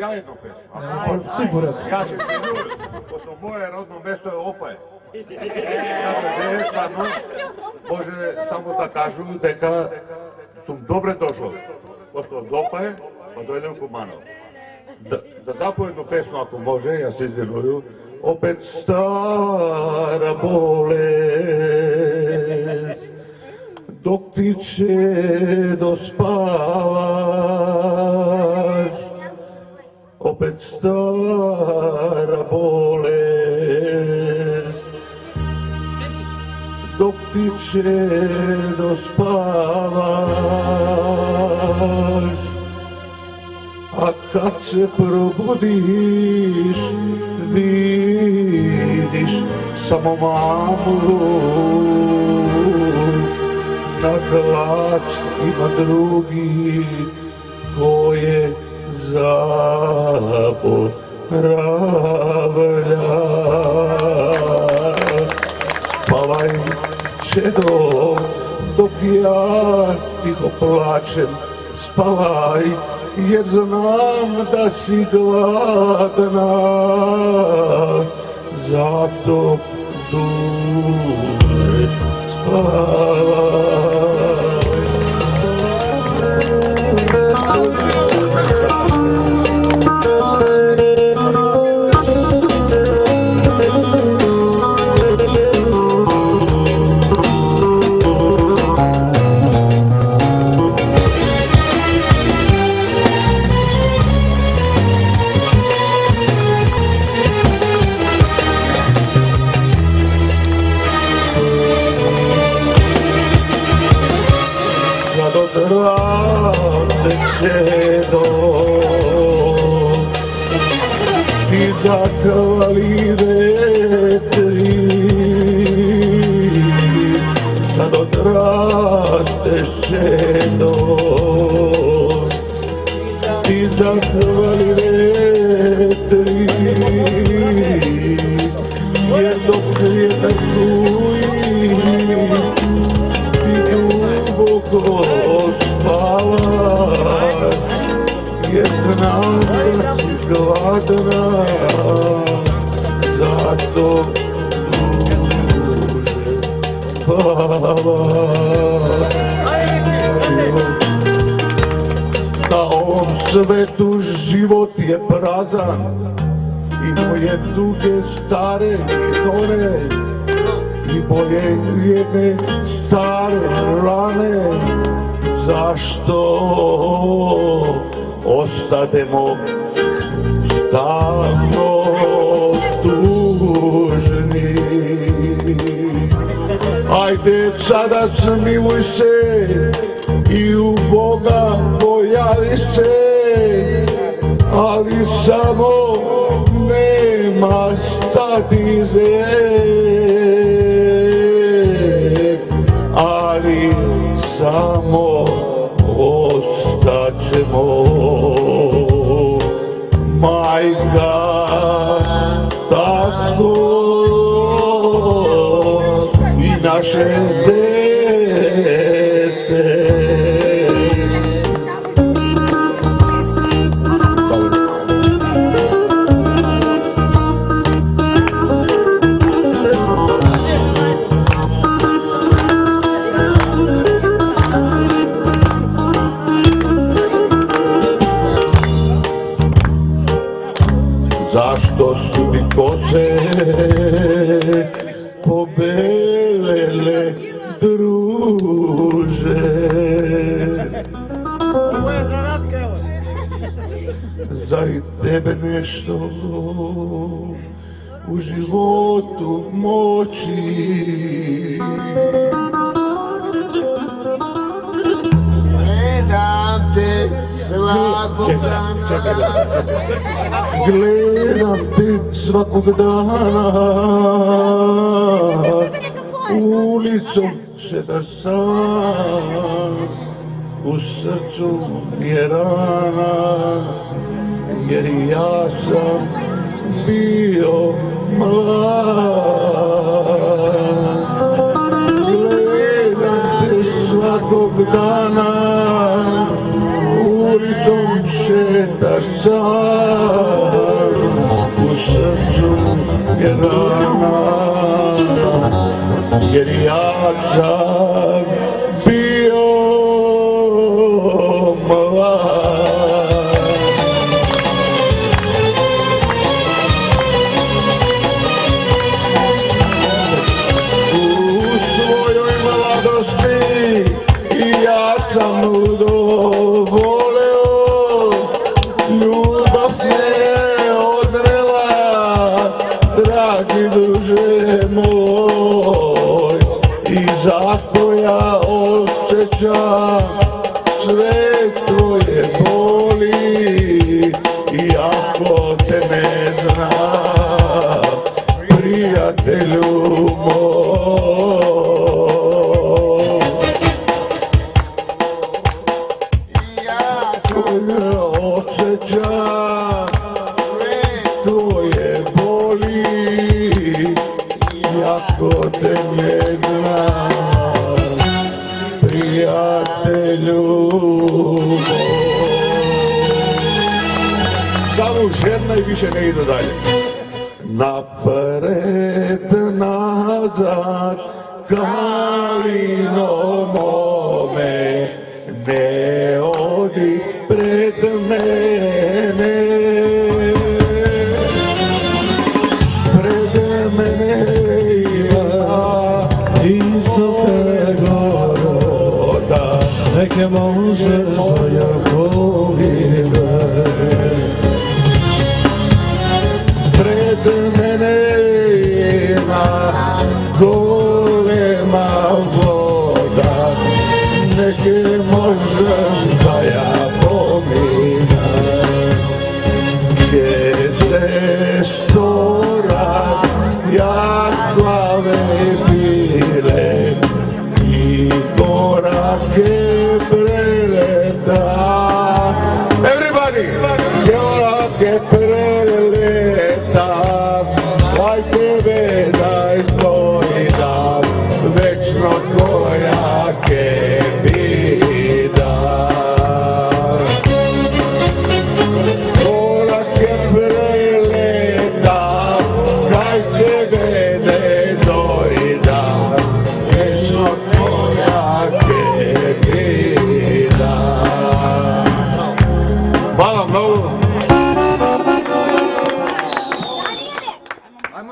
ja jednu pesmu. Siguran. Ja ću ti ljubiti, pošto moje rodno mjesto je Opaj. Kada može samo da kažu дека sam dobre došao. Pošto od Opaje, pa dojde u Kumanov. Da zapo jednu pesmu ako može, ja se izvinuju. Opet stara bolest, dok ti će dospavaš. Opet stara bolest, dok ti će dospavaš. A kad se probudiš, vidiš samo mamu. Na glas ima drugi koje zaboravlja. Spavaj, čedo, dok ja tiho plačem. Spavaj, jer znam da si gladna, zato duže spavaj. Čedo, ti zakvali vetri, kad odrasteš čedo, ti zakvali vetri, jer dok vjetar struji, ti duboko spavaš, jer znam da si gladna, zato duže spavaš. Na ovom svetu život je prazan, i moje duge stare idole, i moje lijeve stare rane. Zašto ostademo stalno tužni? Ajde sada smiluj se i u Boga pojavi se, ali samo nema stadize, ali samo ostaćemo majka tako i naše dete. Zašto su mi kose pobelele, druže? Zar i tebe nešto u životu moći? Gledam te svakog dana, gledam te svakog dana, ulicom šetaš sam, u srcu mi je rana, jer ja sam bio mlad. Gledam te svakog dana, ulicom šetaš sam, u srcu je rana, jer ja sam bio mlad. U svojoj mladosti i ja sam ludo voleo, ljubav me odrela, dragi duže moj, i zato ja osjećam sve tvoje boli, iako te ne znam, prijatelju moj. Ja sam Osjećam sve tvoje boli, iako te ne znam, prijatelju moj. Samo još jedna i više ne idu dalje. Napred, nazad, kalino mome, ne odi pred mene. Pred mene ima visokega roda, neke može svoja povide. Pred mene ima golema voda, neke možem da